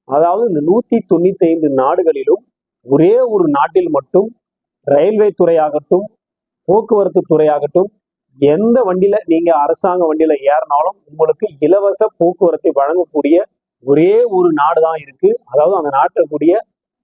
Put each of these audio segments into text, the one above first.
அதாவது இந்த 195 நாடுகளிலும் ஒரே ஒரு நாட்டில் மட்டும் ரயில்வே துறையாகட்டும், போக்குவரத்து துறையாகட்டும், எந்த வண்டியில நீங்க அரசாங்க வண்டியில ஏறினாலும் உங்களுக்கு இலவச போக்குவரத்தை வழங்கக்கூடிய ஒரே ஒரு நாடு தான் இருக்கு. அதாவது அந்த நாட்டில் கூடிய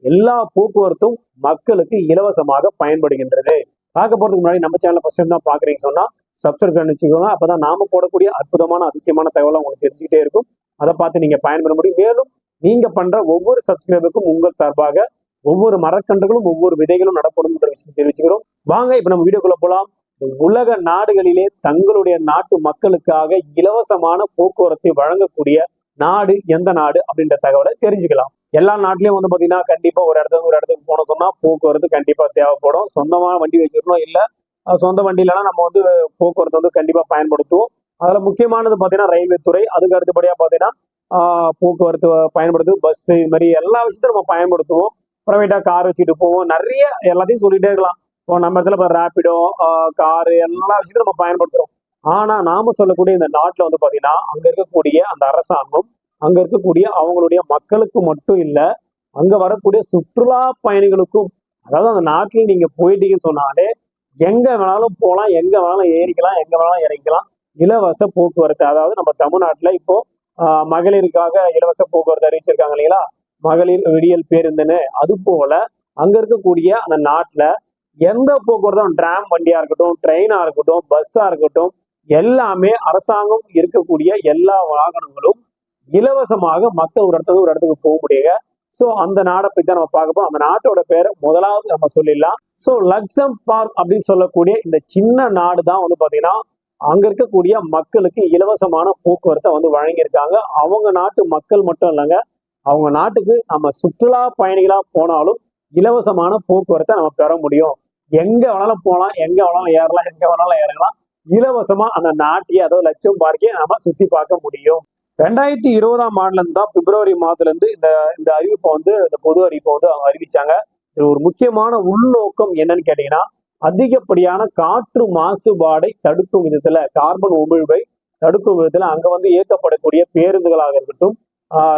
எல்லா போக்குவரத்தும் மக்களுக்கு இலவசமாக பயன்படுகின்றது. பார்க்க போறதுக்கு முன்னாடி நம்ம சேனல் ஃபர்ஸ்ட் டைம் தான் பாக்குறீங்க சொன்னா சப்ஸ்கிரைப் பண்ணி வச்சுக்கோங்க. அப்பதான் நாம போடக்கூடிய அற்புதமான அதிசயமான தகவலை உங்களுக்கு தெரிஞ்சுக்கிட்டே இருக்கும். அதை பார்த்து நீங்க பயன்பெற முடியும். மேலும் நீங்க பண்ற ஒவ்வொரு சப்ஸ்கிரைபுக்கும் உங்கள் சார்பாக ஒவ்வொரு மரக்கன்றுகளும் ஒவ்வொரு விதைகளும் நடப்படும் என்ற விஷயம் தெரிவிச்சுக்கிறோம். வாங்க இப்ப நம்ம வீடியோக்குள்ள போலாம். உலக நாடுகளிலே தங்களுடைய நாட்டு மக்களுக்காக இலவசமான போக்குவரத்தை வழங்கக்கூடிய நாடு எந்த நாடு அப்படின்ற தகவலை தெரிஞ்சுக்கலாம். எல்லா நாட்டிலயும் வந்து பாத்தீங்கன்னா கண்டிப்பா ஒரு இடத்துக்கு போனோம் சொன்னா போக்குவரத்து கண்டிப்பா தேவைப்படும். சொந்தமான வண்டி வச்சிருக்கணும், இல்ல சொந்த வண்டியிலனா நம்ம வந்து போக்குவரத்து வந்து கண்டிப்பா பயன்படுத்துவோம். அதுல முக்கியமானது பாத்தீங்கன்னா ரயில்வே துறை. அதுக்கு அடுத்தபடியா பாத்தீங்கன்னா போக்குவரத்து பயன்படுத்து பஸ், இது மாதிரி எல்லா விஷயத்தையும் நம்ம பயன்படுத்துவோம். பிரைவேட்டா கார் வச்சுட்டு போவோம், நிறைய எல்லாத்தையும் சொல்லிட்டே இருக்கலாம். இப்போ நம்ம இடத்துல இப்போ ரேபிடோ, காரு எல்லா விஷயத்தையும் நம்ம பயன்படுத்துறோம். ஆனா நாம சொல்லக்கூடிய இந்த நாட்டுல வந்து பாத்தீங்கன்னா அங்க இருக்கக்கூடிய அந்த அரசாங்கம் அங்க இருக்கக்கூடிய அவங்களுடைய மக்களுக்கு மட்டும் இல்ல, அங்க வரக்கூடிய சுற்றுலா பயணிகளுக்கும், அதாவது அந்த நாட்டுல நீங்க போயிட்டீங்கன்னு சொன்னாலே எங்க வேணாலும் போகலாம், எங்க வேணாலும் ஏறிக்கலாம், எங்க வேணாலும் இறங்கிக்கலாம். இலவச போக்குவரத்து. அதாவது நம்ம தமிழ்நாட்டுல இப்போ மகளிருக்காக இலவச போக்குவரத்து அறிவிச்சிருக்காங்க இல்லைங்களா, மகளிர் விடியல் பேருந்துன்னு. அது போல அங்க இருக்கக்கூடிய அந்த நாட்டுல எந்த போக்குவரத்தும், டிராம் வண்டியா இருக்கட்டும், ட்ரெயினா இருக்கட்டும், பஸ்ஸா இருக்கட்டும், எல்லாமே அரசாங்கம் இருக்கக்கூடிய எல்லா வாகனங்களும் இலவசமாக மக்கள் ஒரு இடத்துக்கு போக முடியுங்க. சோ அந்த நாடை பத்தி தான் நம்ம பார்க்க போறோம். அந்த நாட்டோட பேரை முதலாவது நம்ம சொல்லிடலாம். சோ லக்சம்பர்க் அப்படின்னு சொல்லக்கூடிய இந்த சின்ன நாடு தான் வந்து பாத்தீங்கன்னா அங்க இருக்கக்கூடிய மக்களுக்கு இலவசமான போக்குவரத்தை வந்து வழங்கியிருக்காங்க. அவங்க நாட்டு மக்கள் மட்டும் இல்லைங்க, அவங்க நாட்டுக்கு நம்ம சுற்றுலா பயணிகளா போனாலும் இலவசமான போக்குவரத்தை நம்ம பெற முடியும். எங்க வேணாலும் போகலாம், எங்க வேணாலும் ஏறலாம், எங்க வேணாலும் இறங்கலாம். இலவசமா அந்த நாட்டையே, அதாவது லட்சம்பர்க்கே நம்ம சுத்தி பார்க்க முடியும். 2020ஆம் ஆண்டுல இருந்து தான் பிப்ரவரி மாதத்துல இருந்து இந்த இந்த அறிவிப்பை வந்து, இந்த பொது அறிவிப்பை வந்து அவங்க அறிவிச்சாங்க. இது ஒரு முக்கியமான உள்நோக்கம் என்னன்னு கேட்டீங்கன்னா, அதிகப்படியான காற்று மாசுபாடை தடுக்கும் விதத்துல, கார்பன் உமிழ்வை தடுக்கும் விதத்துல அங்க வந்து இயக்கப்படக்கூடிய பேருந்துகளாக இருக்கட்டும்,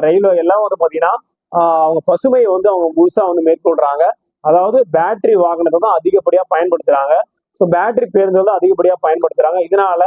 ரயில்வே எல்லாம் வந்து பாத்தீங்கன்னா அவங்க பசுமையை வந்து அவங்க முழுசா வந்து மேற்கொள்றாங்க. அதாவது பேட்டரி வாகனத்தை தான் அதிகப்படியா பயன்படுத்துறாங்க. ஸோ பேட்டரி பேருந்துகள் தான் அதிகப்படியா பயன்படுத்துறாங்க. இதனால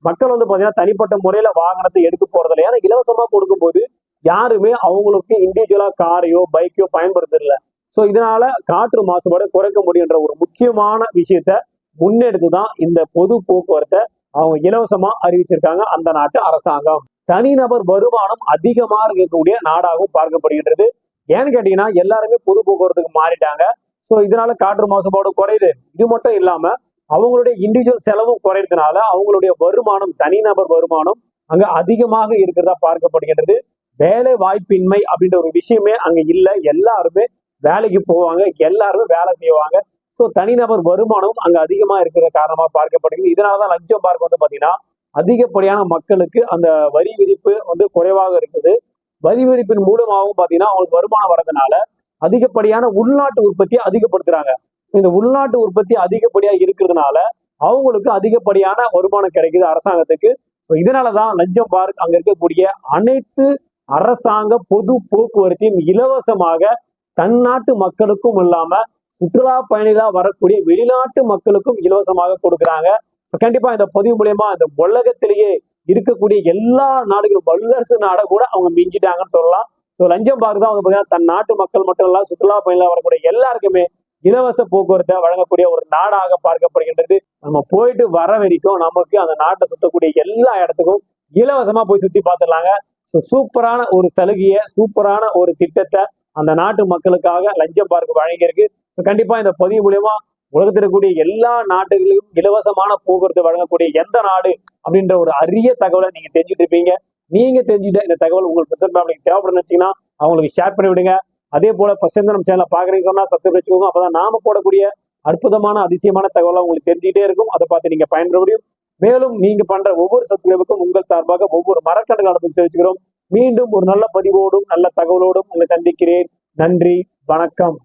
மக்கள் வந்து பாத்தீங்கன்னா தனிப்பட்ட முறையில வாகனத்தை எடுத்து போறதில்லை. ஏன்னா இலவசமா கொடுக்கும்போது யாருமே அவங்களுக்கு இண்டிவிஜுவலா காரையோ பைக்கையோ பயன்படுத்துறதில்ல. ஸோ இதனால காற்று மாசுபாடு குறைக்க முடியுன்ற ஒரு முக்கியமான விஷயத்த முன்னெடுத்துதான் இந்த பொது போக்குவரத்தை அவங்க இலவசமா அறிவிச்சிருக்காங்க அந்த நாட்டு அரசாங்கம். தனிநபர் வருமானம் அதிகமாக இருக்கக்கூடிய நாடாகவும் பார்க்கப்படுகின்றது. ஏன்னு கேட்டீங்கன்னா எல்லாருமே பொது போக்குவரத்துக்கு மாறிட்டாங்க. ஸோ இதனால காற்று மாசுபாடு குறையுது. இது மட்டும் இல்லாம அவங்களுடைய இண்டிவிஜுவல் செலவும் குறையறதுனால அவங்களுடைய வருமானம், தனிநபர் வருமானம் அங்க அதிகமாக இருக்கிறதா பார்க்கப்படுகின்றது. வேலை வாய்ப்பின்மை அப்படின்ற ஒரு விஷயமே அங்க இல்லை. எல்லாருமே வேலைக்கு போவாங்க, எல்லாருமே வேலை செய்வாங்க. ஸோ தனிநபர் வருமானம் அங்க அதிகமா இருக்கிற காரணமா பார்க்கப்படுகிறது. இதனாலதான் லக்சம்பர்க் வந்து பாத்தீங்கன்னா அதிகப்படியான மக்களுக்கு அந்த வரி விதிப்பு வந்து குறைவாக இருக்குது. வரி விதிப்பின் மூலமாகவும் பாத்தீங்கன்னா அவங்களுக்கு வருமானம் வர்றதுனால அதிகப்படியான உள்நாட்டு உற்பத்தியை அதிகப்படுத்துறாங்க. இந்த உள்நாட்டு உற்பத்தி அதிகப்படியா இருக்கிறதுனால அவங்களுக்கு அதிகப்படியான வருமானம் கிடைக்குது அரசாங்கத்துக்கு. இதனாலதான் லக்சம்பர்க் அங்க இருக்கக்கூடிய அனைத்து அரசாங்க பொது போக்குவரத்தையும் இலவசமாக தன் நாட்டு மக்களுக்கும் இல்லாம சுற்றுலா பயணிகளா வரக்கூடிய வெளிநாட்டு மக்களுக்கும் இலவசமாக கொடுக்குறாங்க. கண்டிப்பா இந்த பதிவு மூலியமா இந்த உலகத்திலேயே இருக்கக்கூடிய எல்லா நாடுகளும், வல்லரசு நாடை கூட அவங்க மிஞ்சிட்டாங்கன்னு சொல்லலாம். ஸோ லக்சம்பர்க் தான் வந்து பாத்தீங்கன்னா தன் நாட்டு மக்கள் மட்டும் இல்ல, சுற்றுலா பயணிகளா வரக்கூடிய எல்லாருக்குமே இலவச போக்குவரத்தை வழங்கக்கூடிய ஒரு நாடாக பார்க்கப்படுகின்றது. நம்ம போயிட்டு வர வரைக்கும் நமக்கு அந்த நாட்டை சுத்தக்கூடிய எல்லா இடத்துக்கும் இலவசமா போய் சுத்தி பார்த்துடலாங்க. ஸோ சூப்பரான ஒரு சலுகையை, சூப்பரான ஒரு திட்டத்தை அந்த நாட்டு மக்களுக்காக லக்சம்பர்க் வழங்கியிருக்கு. கண்டிப்பா இந்த பதிவு மூலியமா உலகத்தில் இருக்கக்கூடிய எல்லா நாடுகளிலும் இலவசமான போக்குவரத்து வழங்கக்கூடிய எந்த நாடு அப்படின்ற ஒரு அரிய தகவலை நீங்க தெரிஞ்சுட்டு இருப்பீங்க. நீங்க தெரிஞ்சுட்ட இந்த தகவல் உங்களுக்கு தேவைப்படுன்னு வச்சீங்கன்னா அவங்களுக்கு ஷேர் பண்ணி விடுங்க. அதே போல ஃபர்ஸ்ட் நம்ம சேனலை பாக்குறீங்க சொன்னா சப்ஸ்கிரைப் வச்சுக்கோங்க. அப்பதான் நாம போடக்கூடிய அற்புதமான அதிசயமான தகவலை உங்களுக்கு தெரிஞ்சுட்டே இருக்கும். அதை பார்த்து நீங்க பயன்பெற முடியும். மேலும் நீங்க பண்ற ஒவ்வொரு சப்ஸ்கிரைபுக்கும் உங்கள் சார்பாக ஒவ்வொரு மரக்கன்றுகளை தெரிவிச்சுக்கிறோம். மீண்டும் ஒரு நல்ல பதிவோடும் நல்ல தகவலோடும் உங்களை சந்திக்கிறேன். நன்றி, வணக்கம்.